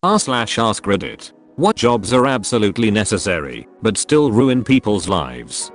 r/AskReddit. What jobs are absolutely necessary, but still ruin people's lives?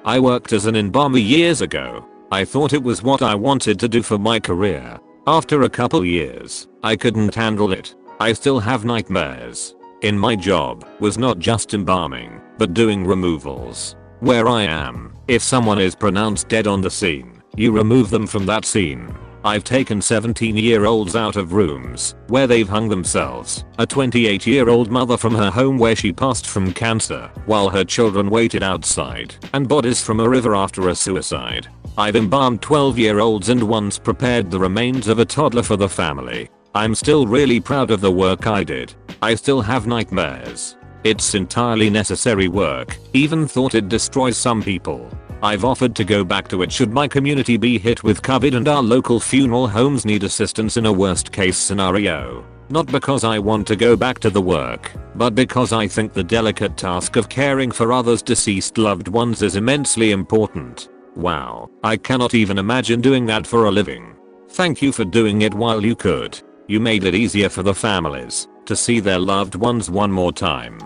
I worked as an embalmer years ago. I thought it was what I wanted to do for my career. After a couple years, I couldn't handle it. I still have nightmares. In my job was not just embalming, but doing removals. Where I am, if someone is pronounced dead on the scene, you remove them from that scene. I've taken 17-year-olds out of rooms where they've hung themselves, a 28-year-old mother from her home where she passed from cancer while her children waited outside, and bodies from a river after a suicide. I've embalmed 12-year-olds and once prepared the remains of a toddler for the family. I'm still really proud of the work I did. I still have nightmares. It's entirely necessary work, even thought it destroys some people. I've offered to go back to it should my community be hit with COVID and our local funeral homes need assistance in a worst case scenario. Not because I want to go back to the work, but because I think the delicate task of caring for others' deceased loved ones is immensely important. Wow, I cannot even imagine doing that for a living. Thank you for doing it while you could. You made it easier for the families to see their loved ones one more time.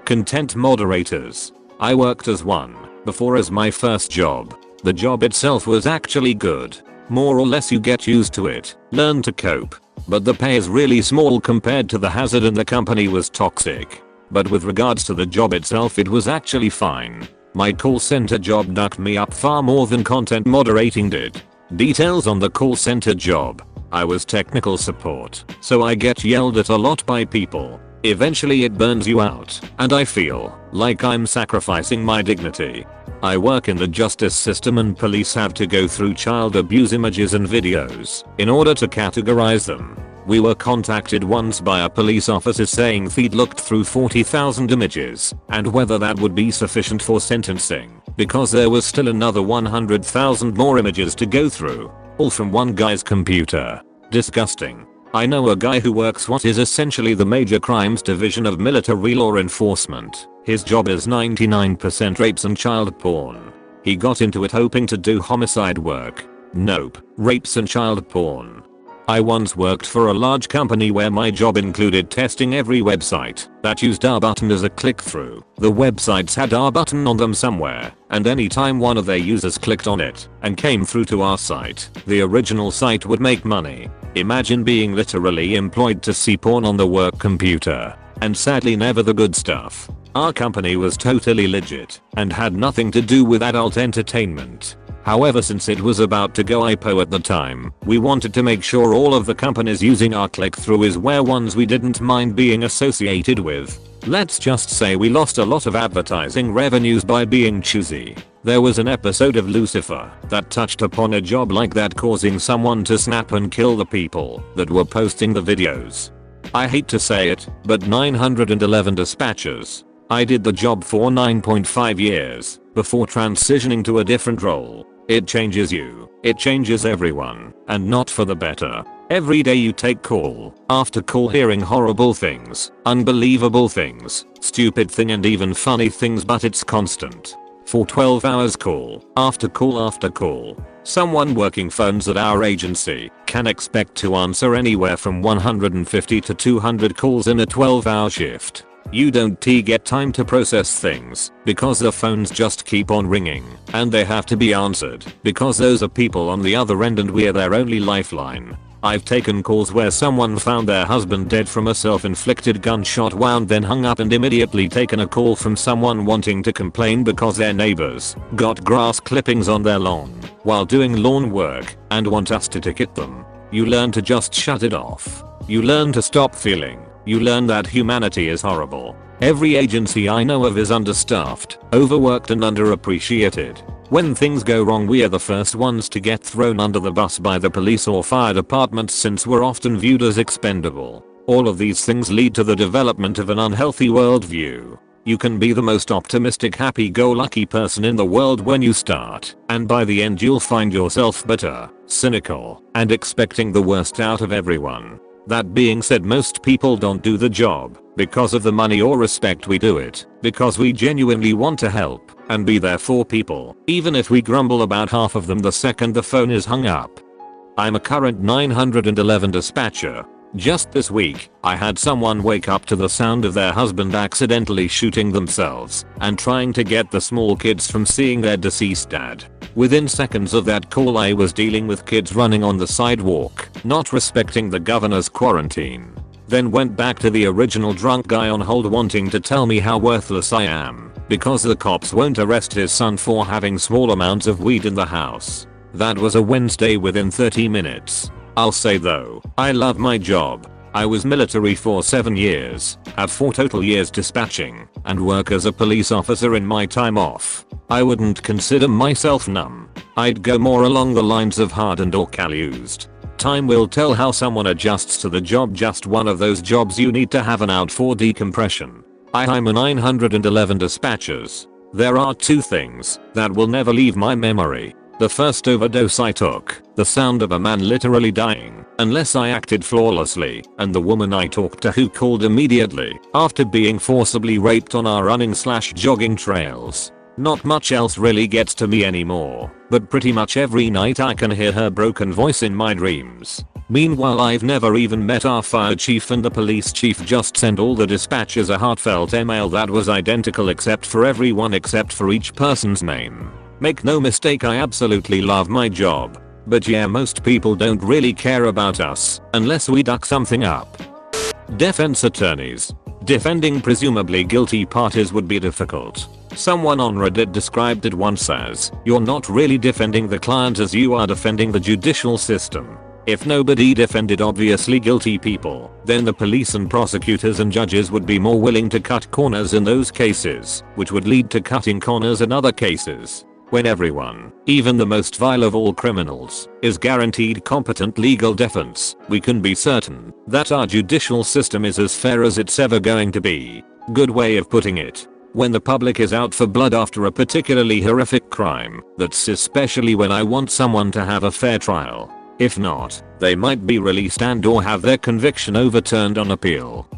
Content moderators. I worked as one before as my first job. The job itself was actually good. More or less you get used to it, learn to cope. But the pay is really small compared to the hazard and the company was toxic. But with regards to the job itself it was actually fine. My call center job knocked me up far more than content moderating did. Details on the call center job. I was technical support, so I get yelled at a lot by people. Eventually it burns you out, and I feel like I'm sacrificing my dignity. I work in the justice system and police have to go through child abuse images and videos in order to categorize them. We were contacted once by a police officer saying they'd looked through 40,000 images and whether that would be sufficient for sentencing because there was still another 100,000 more images to go through, all from one guy's computer. Disgusting. I know a guy who works what is essentially the major crimes division of military law enforcement. His job is 99% rapes and child porn. He got into it hoping to do homicide work. Nope, rapes and child porn. I once worked for a large company where my job included testing every website that used our button as a click-through. The websites had our button on them somewhere, and anytime one of their users clicked on it and came through to our site, the original site would make money. Imagine being literally employed to see porn on the work computer. And sadly never the good stuff. Our company was totally legit and had nothing to do with adult entertainment. However, since it was about to go IPO at the time, we wanted to make sure all of the companies using our click-through were ones we didn't mind being associated with. Let's just say we lost a lot of advertising revenues by being choosy. There was an episode of Lucifer that touched upon a job like that, causing someone to snap and kill the people that were posting the videos. I hate to say it, but 911 dispatchers. I did the job for 9.5 years before transitioning to a different role. It changes you. It changes everyone, and not for the better. Every day you take call after call hearing horrible things, unbelievable things, stupid thing and even funny things, but it's constant. For 12 hours call after call after call. Someone working phones at our agency can expect to answer anywhere from 150 to 200 calls in a 12-hour shift. You don't get time to process things because the phones just keep on ringing and they have to be answered because those are people on the other end and we're their only lifeline. I've taken calls where someone found their husband dead from a self-inflicted gunshot wound, then hung up and immediately taken a call from someone wanting to complain because their neighbors got grass clippings on their lawn while doing lawn work and want us to ticket them. You learn to just shut it off. You learn to stop feeling. You learn that humanity is horrible. Every agency I know of is understaffed, overworked and underappreciated. When things go wrong we are the first ones to get thrown under the bus by the police or fire departments since we're often viewed as expendable. All of these things lead to the development of an unhealthy worldview. You can be the most optimistic, happy-go-lucky person in the world when you start, and by the end you'll find yourself bitter, cynical, and expecting the worst out of everyone. That being said, most people don't do the job because of the money or respect. We do it because we genuinely want to help and be there for people, even if we grumble about half of them the second the phone is hung up. I'm a current 911 dispatcher. Just this week, I had someone wake up to the sound of their husband accidentally shooting themselves and trying to get the small kids from seeing their deceased dad. Within seconds of that call, I was dealing with kids running on the sidewalk, not respecting the governor's quarantine. Then went back to the original drunk guy on hold wanting to tell me how worthless I am because the cops won't arrest his son for having small amounts of weed in the house. That was a Wednesday within 30 minutes. I'll say though, I love my job. I was military for 7 years, have 4 total years dispatching, and work as a police officer in my time off. I wouldn't consider myself numb. I'd go more along the lines of hardened or calloused. Time will tell how someone adjusts to the job. Just one of those jobs you need to have an out for decompression. I'm a 911 dispatchers. There are 2 things that will never leave my memory. The first overdose I took, the sound of a man literally dying, unless I acted flawlessly, and the woman I talked to who called immediately after being forcibly raped on our running/jogging trails. Not much else really gets to me anymore, but pretty much every night I can hear her broken voice in my dreams. Meanwhile, I've never even met our fire chief, and the police chief just sent all the dispatchers a heartfelt email that was identical except for everyone except for each person's name. Make no mistake, I absolutely love my job. But yeah, most people don't really care about us unless we duck something up. Defense attorneys. Defending presumably guilty parties would be difficult. Someone on Reddit described it once as, "You're not really defending the client as you are defending the judicial system." If nobody defended obviously guilty people, then the police and prosecutors and judges would be more willing to cut corners in those cases, which would lead to cutting corners in other cases. When everyone, even the most vile of all criminals, is guaranteed competent legal defense, we can be certain that our judicial system is as fair as it's ever going to be. Good way of putting it. When the public is out for blood after a particularly horrific crime, that's especially when I want someone to have a fair trial. If not, they might be released and or have their conviction overturned on appeal.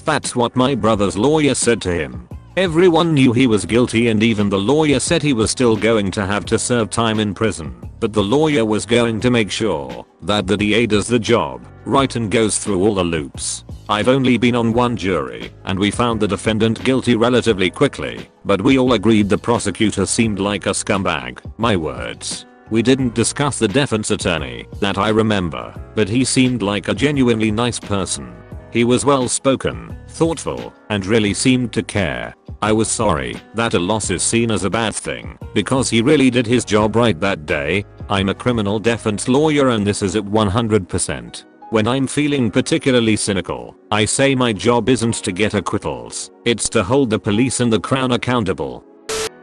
That's what my brother's lawyer said to him. Everyone knew he was guilty, and even the lawyer said he was still going to have to serve time in prison, but the lawyer was going to make sure that the DA does the job right and goes through all the loops. I've only been on one jury, and we found the defendant guilty relatively quickly, but we all agreed the prosecutor seemed like a scumbag. My words. We didn't discuss the defense attorney, that I remember, but he seemed like a genuinely nice person. He was well spoken, thoughtful, and really seemed to care. I was sorry that a loss is seen as a bad thing, because he really did his job right that day. I'm a criminal defense lawyer, and this is at 100%. When I'm feeling particularly cynical, I say my job isn't to get acquittals, it's to hold the police and the crown accountable.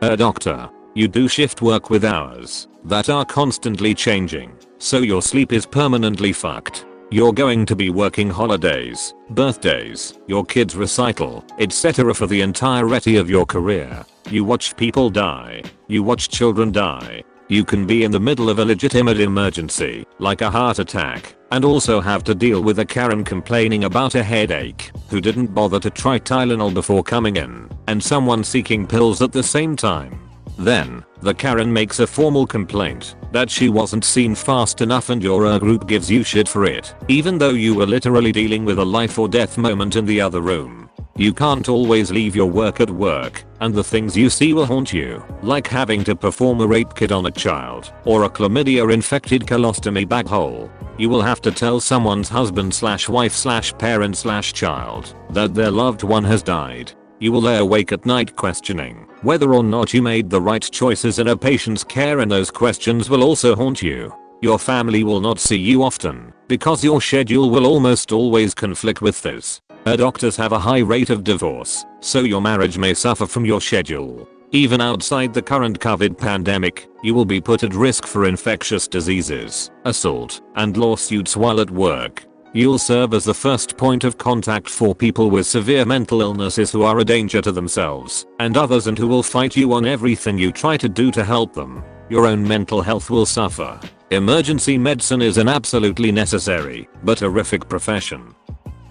A doctor. You do shift work with hours that are constantly changing, so your sleep is permanently fucked. You're going to be working holidays, birthdays, your kid's recital, etc. for the entirety of your career. You watch people die. You watch children die. You can be in the middle of a legitimate emergency, like a heart attack, and also have to deal with a Karen complaining about a headache, who didn't bother to try Tylenol before coming in, and someone seeking pills at the same time. Then, the Karen makes a formal complaint that she wasn't seen fast enough, and your group gives you shit for it, even though you were literally dealing with a life or death moment in the other room. You can't always leave your work at work, and the things you see will haunt you, like having to perform a rape kit on a child, or a chlamydia-infected colostomy bag hole. You will have to tell someone's husband/wife/parent/child that their loved one has died. You will lay awake at night questioning whether or not you made the right choices in a patient's care, and those questions will also haunt you. Your family will not see you often because your schedule will almost always conflict with this. Doctors have a high rate of divorce, so your marriage may suffer from your schedule. Even outside the current COVID pandemic, you will be put at risk for infectious diseases, assault, and lawsuits while at work. You'll serve as the first point of contact for people with severe mental illnesses who are a danger to themselves and others, and who will fight you on everything you try to do to help them. Your own mental health will suffer. Emergency medicine is an absolutely necessary but horrific profession.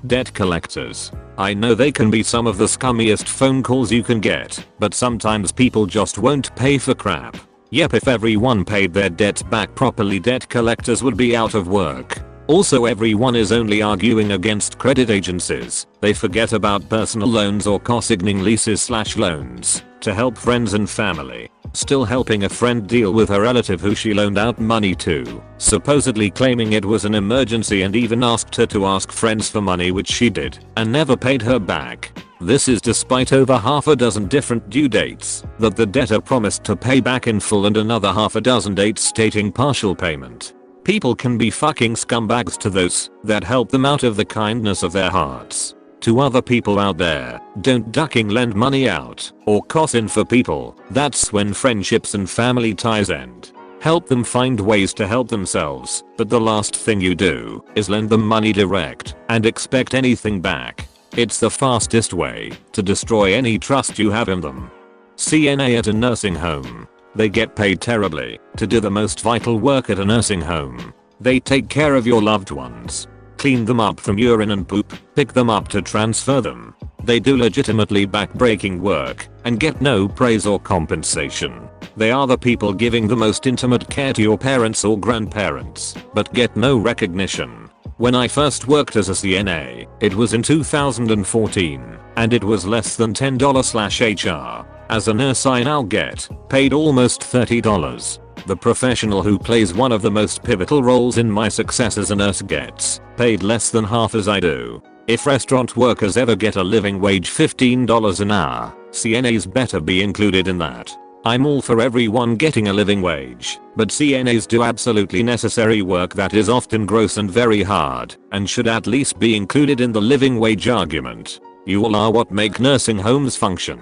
Debt collectors. I know they can be some of the scummiest phone calls you can get, but sometimes people just won't pay for crap. Yep, if everyone paid their debts back properly, debt collectors would be out of work. Also, everyone is only arguing against credit agencies. They forget about personal loans or consigning leases/loans to help friends and family. Still helping a friend deal with a relative who she loaned out money to, supposedly claiming it was an emergency, and even asked her to ask friends for money, which she did, and never paid her back. This is despite over half a dozen different due dates that the debtor promised to pay back in full and another half a dozen dates stating partial payment. People can be fucking scumbags to those that help them out of the kindness of their hearts. To other people out there, don't ducking lend money out or cough for people. That's when friendships and family ties end. Help them find ways to help themselves, but the last thing you do is lend them money direct and expect anything back. It's the fastest way to destroy any trust you have in them. CNA at a nursing home. They get paid terribly to do the most vital work at a nursing home. They take care of your loved ones, clean them up from urine and poop, pick them up to transfer them. They do legitimately back-breaking work and get no praise or compensation. They are the people giving the most intimate care to your parents or grandparents, but get no recognition. When I first worked as a CNA, it was in 2014, and it was less than $10/HR. As a nurse, I now get paid almost $30. The professional who plays one of the most pivotal roles in my success as a nurse gets paid less than half as I do. If restaurant workers ever get a living wage $15 an hour, CNAs better be included in that. I'm all for everyone getting a living wage, but CNAs do absolutely necessary work that is often gross and very hard, and should at least be included in the living wage argument. You all are what make nursing homes function.